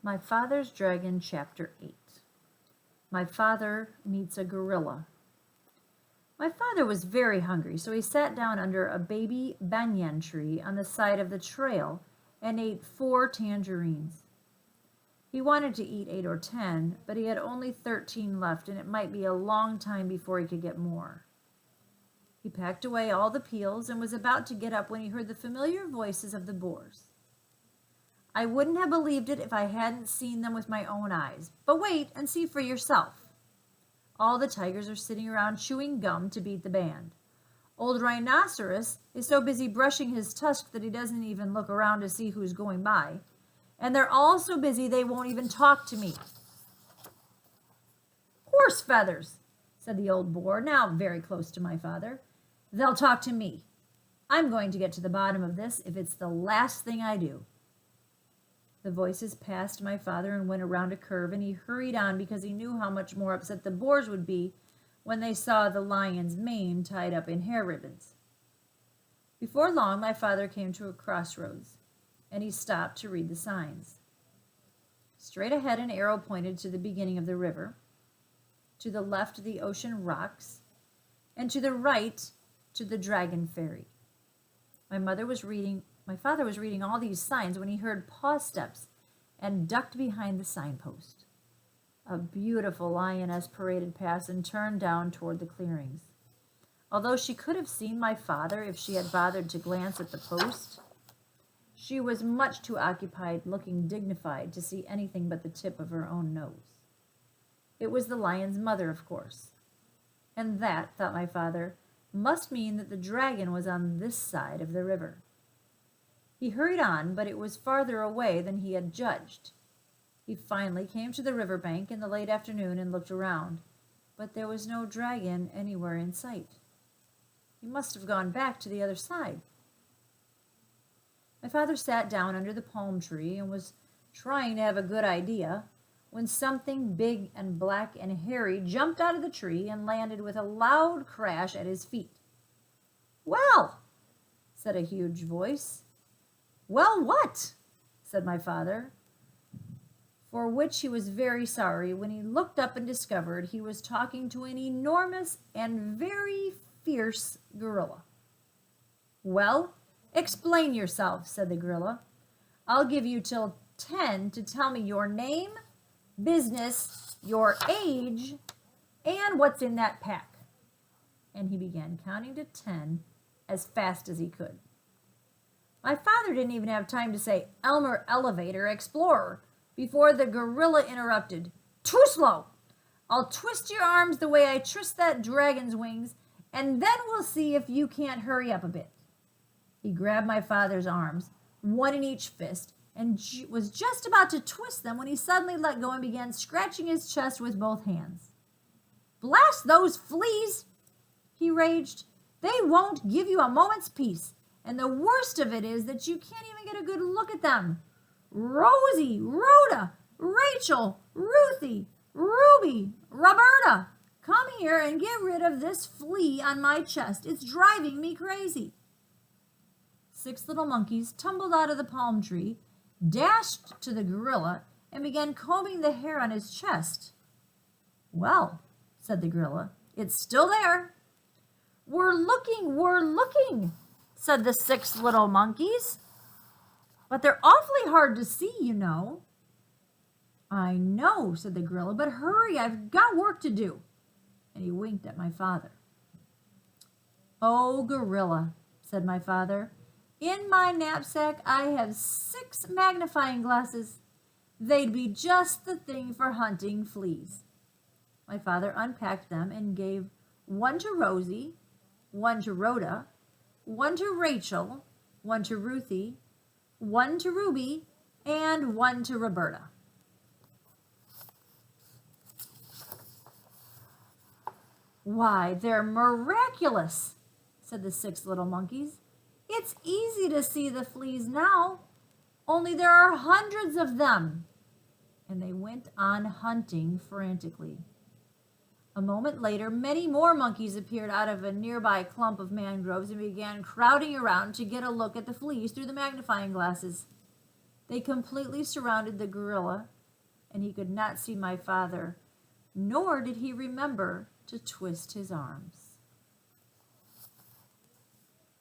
My Father's Dragon, Chapter 8. My father meets a gorilla. My father was very hungry, so he sat down under a baby banyan tree on the side of the trail and ate 4 tangerines. He wanted to eat 8 or 10, but he had only 13 left, and it might be a long time before he could get more. He packed away all the peels and was about to get up when he heard the familiar voices of the boars. I wouldn't have believed it if I hadn't seen them with my own eyes. But wait and see for yourself. All the tigers are sitting around chewing gum to beat the band. Old Rhinoceros is so busy brushing his tusk that he doesn't even look around to see who's going by. And they're all so busy they won't even talk to me. Horse feathers, said the old boar, now very close to my father. They'll talk to me. I'm going to get to the bottom of this if it's the last thing I do. The voices passed my father and went around a curve, and he hurried on because he knew how much more upset the boars would be when they saw the lion's mane tied up in hair ribbons. Before long, my father came to a crossroads, and he stopped to read the signs. Straight ahead, an arrow pointed to the beginning of the river. To the left, the ocean rocks, and to the right, to the dragon ferry. My father was reading all these signs when he heard paw steps and ducked behind the signpost. A beautiful lioness paraded past and turned down toward the clearings. Although she could have seen my father if she had bothered to glance at the post, she was much too occupied looking dignified to see anything but the tip of her own nose. It was the lion's mother, of course. And that, thought my father, must mean that the dragon was on this side of the river. He hurried on, but it was farther away than he had judged. He finally came to the river bank in the late afternoon and looked around, but there was no dragon anywhere in sight. He must have gone back to the other side. My father sat down under the palm tree and was trying to have a good idea when something big and black and hairy jumped out of the tree and landed with a loud crash at his feet. "Well," said a huge voice. "Well, what?" said my father, for which he was very sorry when he looked up and discovered he was talking to an enormous and very fierce gorilla. "Well, explain yourself," said the gorilla. "I'll give you till 10 to tell me your name, business, your age, and what's in that pack." And he began counting to 10 as fast as he could. My father didn't even have time to say Elmer Elevator Explorer before the gorilla interrupted. "Too slow! I'll twist your arms the way I twist that dragon's wings, and then we'll see if you can't hurry up a bit." He grabbed my father's arms, one in each fist, and was just about to twist them when he suddenly let go and began scratching his chest with both hands. "Blast those fleas!" he raged. "They won't give you a moment's peace. And the worst of it is that you can't even get a good look at them. Rosie, Rhoda, Rachel, Ruthie, Ruby, Roberta, come here and get rid of this flea on my chest. It's driving me crazy." 6 little monkeys tumbled out of the palm tree, dashed to the gorilla, and began combing the hair on his chest. "Well," said the gorilla, "it's still there." We're looking," said the 6 little monkeys. "But they're awfully hard to see, you know." "I know," said the gorilla, "but hurry, I've got work to do." And he winked at my father. "Oh, gorilla," said my father, "in my knapsack I have 6 magnifying glasses. They'd be just the thing for hunting fleas." My father unpacked them and gave 1 to Rosie, 1 to Rhoda, 1 to Rachel, 1 to Ruthie, 1 to Ruby, and 1 to Roberta. "Why, they're miraculous," said the 6 little monkeys. "It's easy to see the fleas now, only there are hundreds of them." And they went on hunting frantically. A moment later, many more monkeys appeared out of a nearby clump of mangroves and began crowding around to get a look at the fleas through the magnifying glasses. They completely surrounded the gorilla, and he could not see my father, nor did he remember to twist his arms.